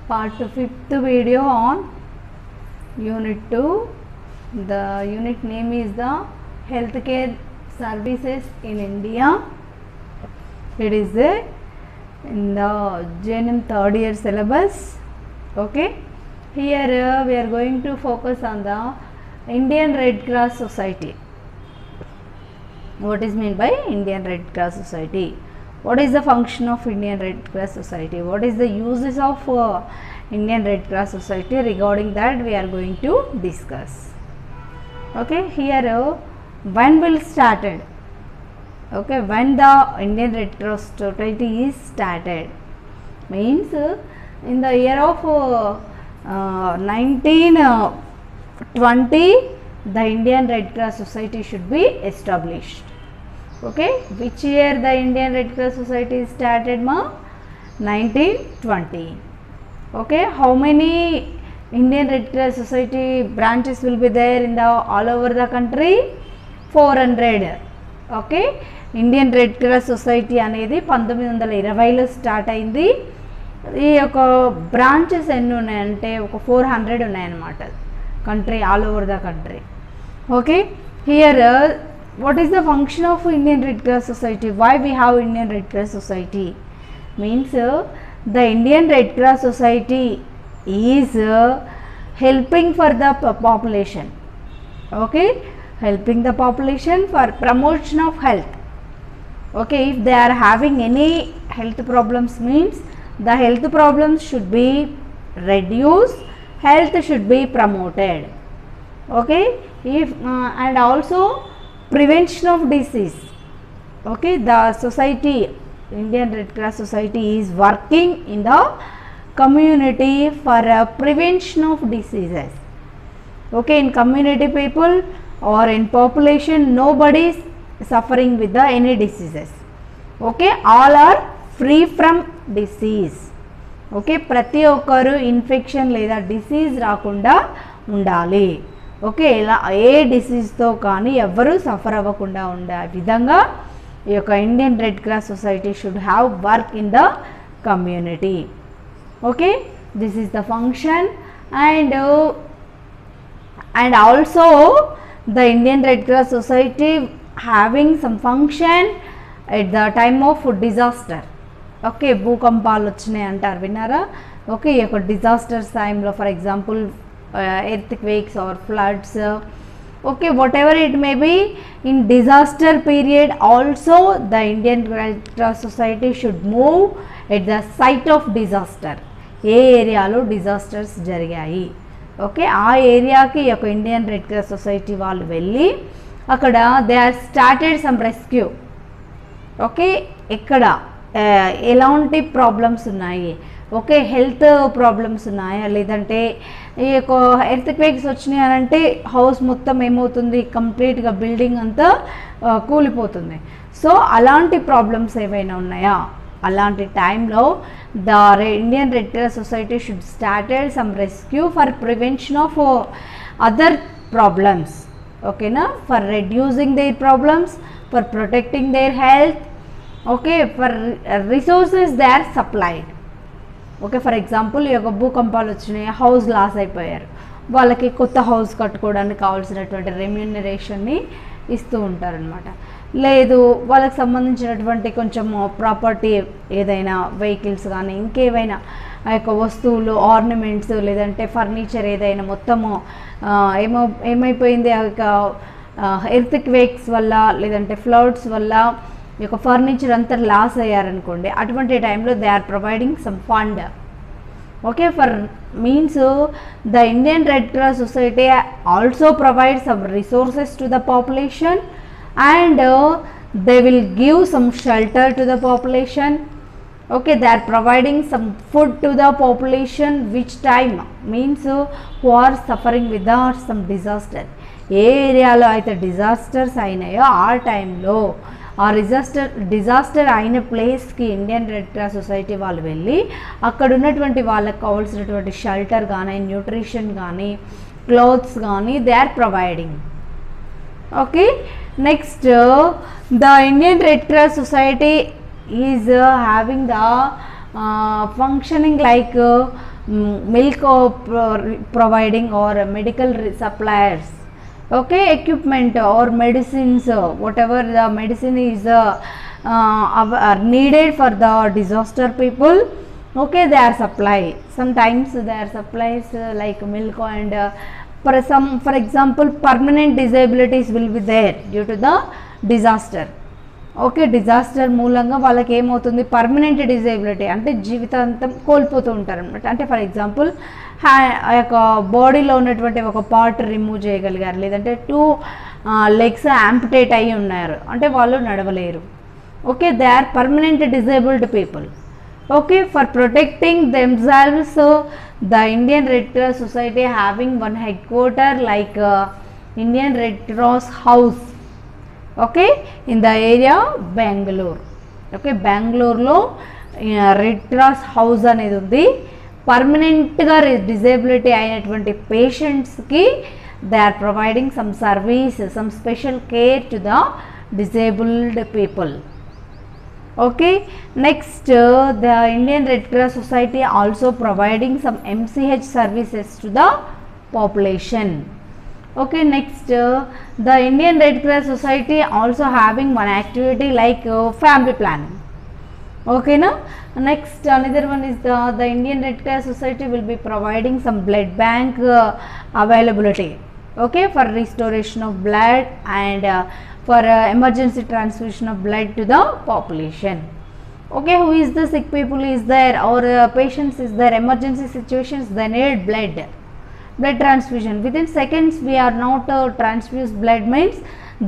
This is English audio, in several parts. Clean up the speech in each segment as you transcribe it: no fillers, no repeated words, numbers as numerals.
Part 5th video on Unit 2. The unit name is the Healthcare Services in India. It is in the JNM third year syllabus. Okay. Here we are going to focus on the Indian Red Cross Society. What is meant by Indian Red Cross Society? What is the function of Indian Red Cross Society? What is the uses of Indian Red Cross Society? Regarding that we are going to discuss. Okay, here when will started? Okay, when the Indian Red Cross Society is started means in the year of 1920 the Indian Red Cross Society should be established. Okay, which year the Indian Red Cross Society started? 1920. Okay, how many Indian Red Cross Society branches will be there in the all over the country? 400. Okay, Indian Red Cross Society అనేది 1920లో start అయింది. ఈ యొక్క branches ఎన్ని ఉన్నాయంటే ఒక 400 ఉన్నాయన్నమాట country all over the country. Okay, here what is the function of Indian Red Cross Society? Why we have Indian Red Cross Society? Means the Indian Red Cross Society is helping for the population. Okay, helping the population for promotion of health. Okay, if they are having any health problems means the health problems should be reduced, health should be promoted. Okay, if and also prevention of disease. Okay, the society, Indian Red Cross Society is working in the community for prevention of diseases. Okay, in community people or in population nobody is suffering with the any diseases. Okay, all are free from disease. Okay, ప్రతి ఒక్కరు infection లేదా disease రాకుండా ఉండాలి. Okay, ఇలా ఏ డిసీజ్తో కానీ ఎవరు suffer అవ్వకుండా ఉండే విధంగా ఈ యొక్క Indian Red Cross Society should have work in the community. Okay, this is the function and also the Indian Red Cross Society having some function at the time of disaster. Okay, భూకంపాలు వచ్చినాయి అంటారు, విన్నారా? Okay, ఈ యొక్క disasters టైంలో for example earthquakes or floods, okay, whatever it may be, in disaster period also the Indian Red Cross Society should move at the site of disaster. ఏ ఏరియాలో disasters జరిగాయి, okay, ఆ ఏరియాకి ఒక ఇండియన్ రెడ్ క్రాస్ సొసైటీ వాళ్ళు వెళ్ళి అక్కడ they are started some rescue. Okay, ఎక్కడ ఎలాంటి ప్రాబ్లమ్స్ ఉన్నాయి, ఓకే, హెల్త్ ప్రాబ్లమ్స్ ఉన్నాయా, లేదంటే ఈ యొక్క ఎర్త్క్వేక్స్ వచ్చినాయి అని అంటే హౌస్ మొత్తం ఏమవుతుంది, కంప్లీట్గా బిల్డింగ్ అంతా కూలిపోతుంది. సో అలాంటి ప్రాబ్లమ్స్ ఏవైనా ఉన్నాయా, అలాంటి టైంలో the Indian Red Cross Society should started some rescue for prevention of other problems. ఓకేనా, for reducing their problems, for protecting their health. Okay, for resources they are supplied. Okay, for example ఈ యొక్క భూకంపాలు వచ్చినాయి, house loss అయిపోయారు, వాళ్ళకి కొత్త house కట్టుకోవడానికి కావాల్సినటువంటి రెమ్యూనరేషన్ని ఇస్తూ ఉంటారనమాట. లేదు, వాళ్ళకి సంబంధించినటువంటి కొంచెం ప్రాపర్టీ ఏదైనా వెహికల్స్ కానీ ఇంకేవైనా ఆ యొక్క వస్తువులు ఆర్నమెంట్స్ లేదంటే ఫర్నిచర్ ఏదైనా మొత్తము ఏమైపోయింది ఆ యొక్క ఎర్త్క్వేక్స్ వల్ల లేదంటే ఫ్లడ్స్ వల్ల ఈ యొక్క ఫర్నిచర్ అంతా లాస్ అయ్యారనుకోండి, అటువంటి టైంలో they are providing some fund. Okay, for means the Indian Red Cross society also provide some resources to the population and they will give some shelter to the population. Okay, they are providing some food to the population which time means who are suffering with some disaster. ఏ ఏరియాలో అయితే disasters అయినాయో ఆ టైంలో ఆ disaster అయిన ప్లేస్కి Indian Red Cross society వాళ్ళు వెళ్ళి అక్కడ ఉన్నటువంటి వాళ్ళకి కావాల్సినటువంటి షెల్టర్ కానీ న్యూట్రిషన్ కానీ క్లోత్స్ కానీ they are providing. Okay, next the Indian Red Cross society is having the functioning like milk providing or medical suppliers, okay, equipment or medicines, whatever the medicine is are needed for the disaster people, okay, they are supply. Sometimes they are supplies like milk and for example permanent disabilities will be there due to the disaster. Okay, disaster మూలంగా వాళ్ళకి ఏమవుతుంది, permanent disability అంటే జీవితాంతం కోల్పోతూ ఉంటారు అనమాట. అంటే for example ఆ యొక్క బాడీలో ఉన్నటువంటి ఒక పార్ట్ రిమూవ్ చేయగలిగారు, లేదంటే 2 లెగ్స్ యాంపిటేట్ అయ్యి ఉన్నారు అంటే వాళ్ళు నడవలేరు. Okay, they are permanent disabled people. Okay, for protecting themselves the Indian Red Cross Society having one head quarter like Indian Red Cross House, okay, in the area Bengaluru. Okay, బెంగళూరులో Red Cross House అనేది ఉంది. పర్మనెంట్గా disability అయినటువంటి పేషెంట్స్కి they are providing some service, some special care to the disabled people. Okay, next the Indian Red Cross society also providing some MCH services to the population. Okay, next the Indian Red Cross Society also having one activity like family planning. Okay, now next another one is the Indian Red Cross Society will be providing some blood bank availability, okay, for restoration of blood and for emergency transfusion of blood to the population. Okay, who is the sick people is there or patients is there, emergency situations they need blood transfusion. Within seconds we are not transfuse blood means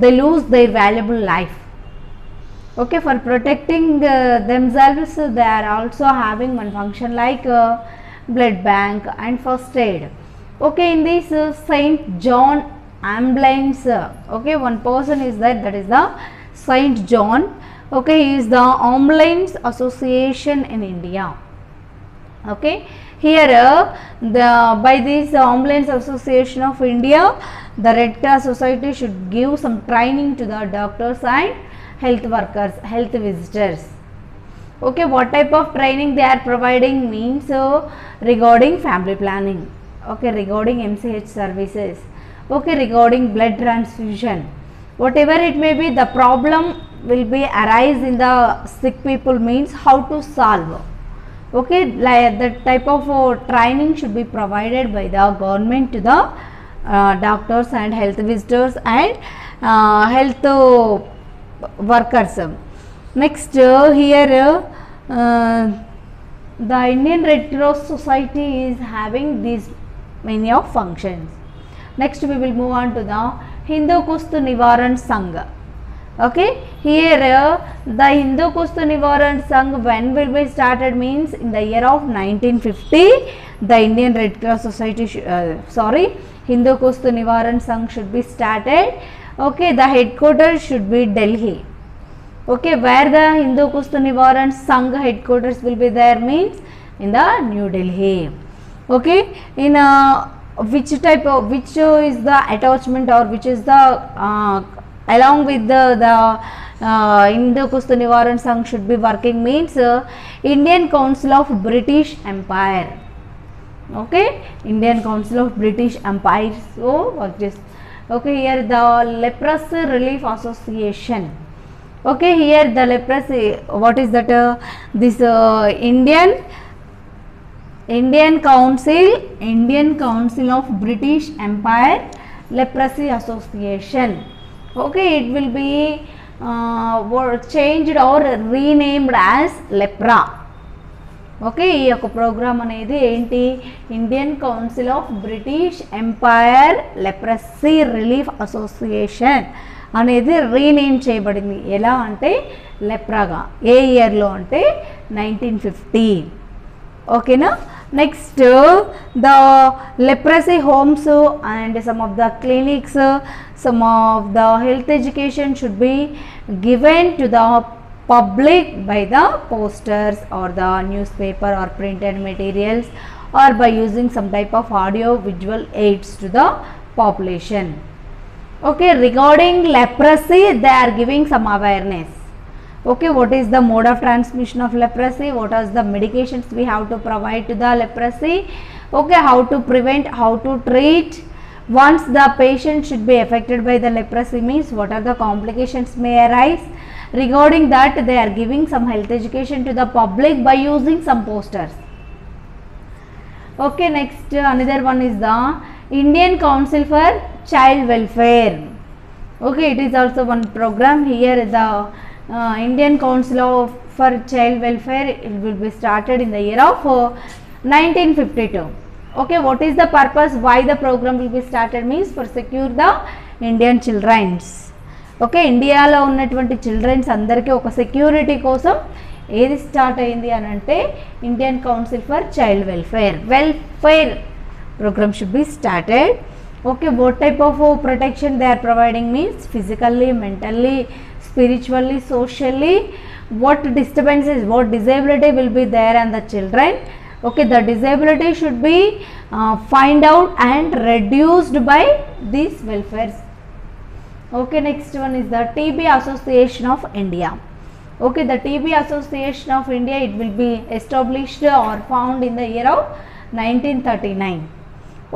they lose their valuable life. Okay, for protecting themselves they are also having one function like blood bank and first aid. Okay, in this Saint John ambulance, okay, one person is there, that is the Saint John. Okay, he is the ambulance association in India. Okay, here by this ambulance association of India, the Red Cross Society should give some training to the doctors and health workers, health visitors. Okay, what type of training they are providing means regarding family planning, okay, regarding MCH services, okay, regarding blood transfusion, whatever it may be, the problem will be arise in the sick people means how to solve. Okay, like that type of training should be provided by the government to the doctors and health visitors and health workers. Next here the Indian Red Cross Society is having these many of functions. Next we will move on to the Hindu Kustu Nivaran Sangh. Okay, here the Hindu Kustu Nivaran Sangh when will be started means in the year of 1950 the Indian Red Cross Society Hindu Kustu Nivaran Sangh should be started. Okay, the headquarters should be Delhi. Okay, where the Hindu Kustu Nivaran Sangh headquarters will be there means in the New Delhi. Okay, in which type of which is the attachment or which is the along with the Hindu Kustu Nivaran Sangh should be working means Indian Council of British Empire. Okay, Indian Council of British Empire. So what is, okay, here the Leprosy Relief Association. Okay, here the leprosy, what is that, this Indian Council of British Empire Leprosy Association. Okay, it will be changed or renamed as LEPRA. Okay, ఈ యొక్క programme అనేది ఏంటి, Indian council of British empire leprosy relief association అనేది rename చేయబడింది. ఎలా అంటే లెప్రాగా. ఏ ఇయర్లో అంటే 1950. ఓకేనా. Next the leprosy homes and some of the clinics, some of the health education should be given to the public by the posters or the newspaper or printed materials or by using some type of audio visual aids to the population. Okay, regarding leprosy they are giving some awareness. Okay, what is the mode of transmission of leprosy, what are the medications we have to provide to the leprosy, okay, how to prevent, how to treat. Once the patient should be affected by the leprosy means what are the complications may arise. Regarding that, they are giving some health education to the public by using some posters. Okay, next another one is the Indian Council for Child Welfare. Okay, it is also one program. Here the Indian Council for Child Welfare, it will be started in the year of 1952. Okay, what is the purpose, why the program will be started means for secure the Indian children's. Okay, ఇండియాలో ఉన్నటువంటి children's అందరికీ ఒక security కోసం ఏది start అయింది అని అంటే Indian council for child welfare program should be started. Okay, what type of protection they are providing means physically, mentally, spiritually, socially, what disturbances, what disability will be there and the children. Okay, the disability should be find out and reduced by these welfares. Okay, next one is the TB Association of India. Okay, the TB Association of India, it will be established or found in the year of 1939.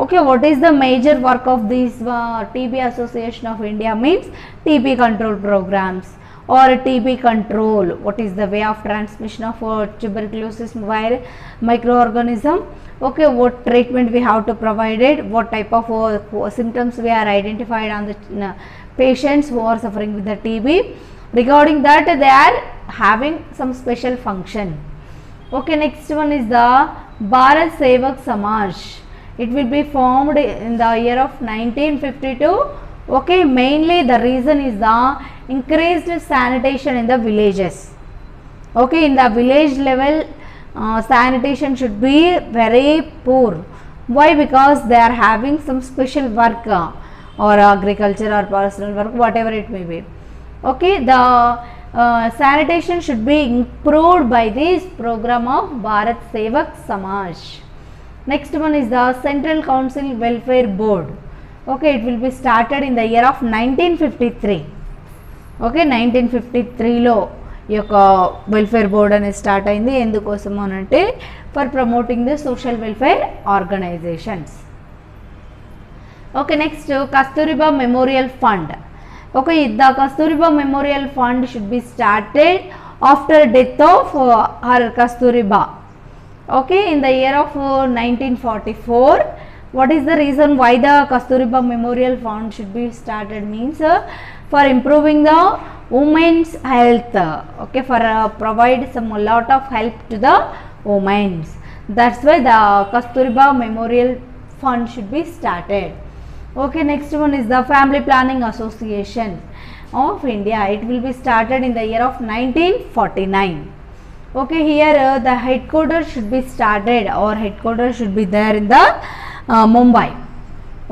Okay, what is the major work of this TB Association of India means TB control programs or TB control. What is the way of transmission of tuberculosis microorganism. Okay, what treatment we have to provide it, what type of symptoms we are identified on the patients who are suffering with the TB. Regarding that, they are having some special function. Okay, next one is the Bharat Sevak Samaj. It will be formed in the year of 1952. Okay, mainly the reason is the increased sanitation in the villages. Okay, in the village level sanitation should be very poor. Why? Because they are having some special work or agriculture or personal work, whatever it may be. Okay, the sanitation should be improved by this program of Bharat Sevak Samaj. Next one is the Central Council Welfare Board. Okay, it will be started in the year of 1953. Okay, 1953 లో ఈ యొక్క welfare board అనేది start అయింది. ఎందుకోసం అనంటే for promoting the social welfare organisations. Okay, next Kasturiba memorial fund. Okay, the Kasturiba Memorial Fund should be started after death of her Kasturiba. Okay, in the year of 1944. What is the reason why the Kasturiba Memorial Fund should be started means for improving the women's health. Okay, for provide some lot of help to the women's. That's why the Kasturiba Memorial Fund should be started. Okay, next one is the Family Planning Association of India. It will be started in the year of 1949. Okay, here the headquarters should be started or headquarters should be there in the Mumbai.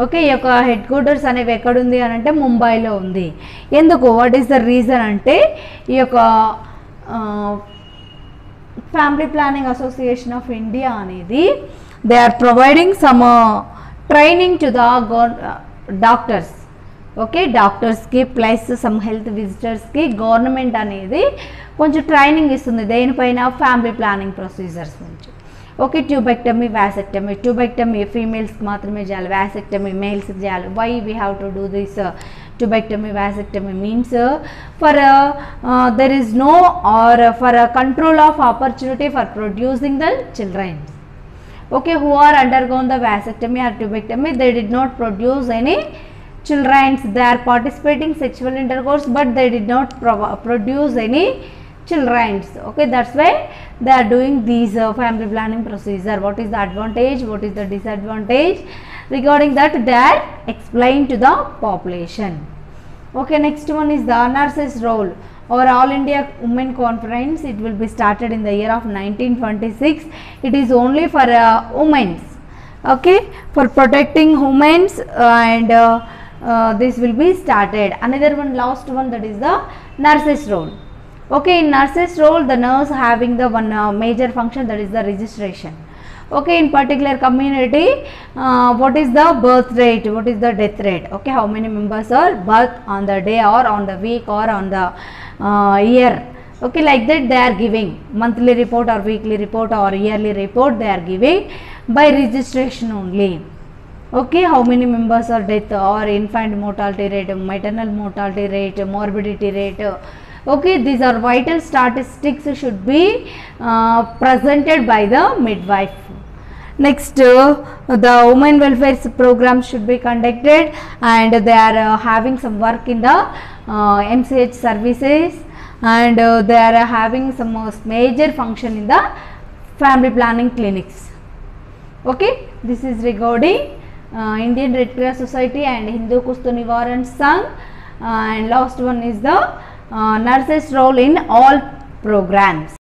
Okay, ఈ యొక్క head quarters అనేవి ఎక్కడుంది అని అంటే ముంబైలో ఉంది. ఎందుకు, what is the reason అంటే ఈ యొక్క Family Planning Association of India అనేది they are providing some training to the doctors. Okay, డాక్టర్స్కి ప్లస్ సమ్ హెల్త్ విజిటర్స్కి గవర్నమెంట్ అనేది కొంచెం ట్రైనింగ్ ఇస్తుంది దేనిపైన, ఫ్యామిలీ ప్లానింగ్ ప్రొసీజర్స్ నుంచి. Okay, tubectomy, vasectomy. ట్యూబెక్టమీ ఫీమేల్స్కి మాత్రమే చేయాలి, వ్యాసెక్టమీ మేల్స్కి చేయాలి. Why we have to do this tubectomy, vasectomy means for there is no or for control of opportunity for producing the childrens. Okay, who are undergone the vasectomy or tubectomy, they did not produce any childrens. They are participating sexual intercourse but they did not produce any childrens. Okay, that's why they are doing these family planning procedure. What is the advantage, what is the disadvantage, regarding that they are explained to the population. Okay, next one is the nurses role or All India Women Conference. It will be started in the year of 1926. It is only for women's. Okay, for protecting women's and this will be started. Another one, last one, that is the nurses role. Okay, in nurses role, the nurse having the one major function, that is the registration. Okay, in particular community, what is the birth rate, what is the death rate. Okay, how many members are birth on the day or on the week or on the year. Okay, like that they are giving monthly report or weekly report or yearly report, they are giving by registration only. Okay, how many members are death or infant mortality rate, maternal mortality rate, morbidity rate. Okay, these are vital statistics should be presented by the midwife. Next, the women welfare programs should be conducted, and they are having some work in the MCH services, and they are having some major function in the family planning clinics. Okay, this is regarding Indian Red Cross Society and Hindu Kushtu Nivaran Sangh, and last one is the nurses role in all programs.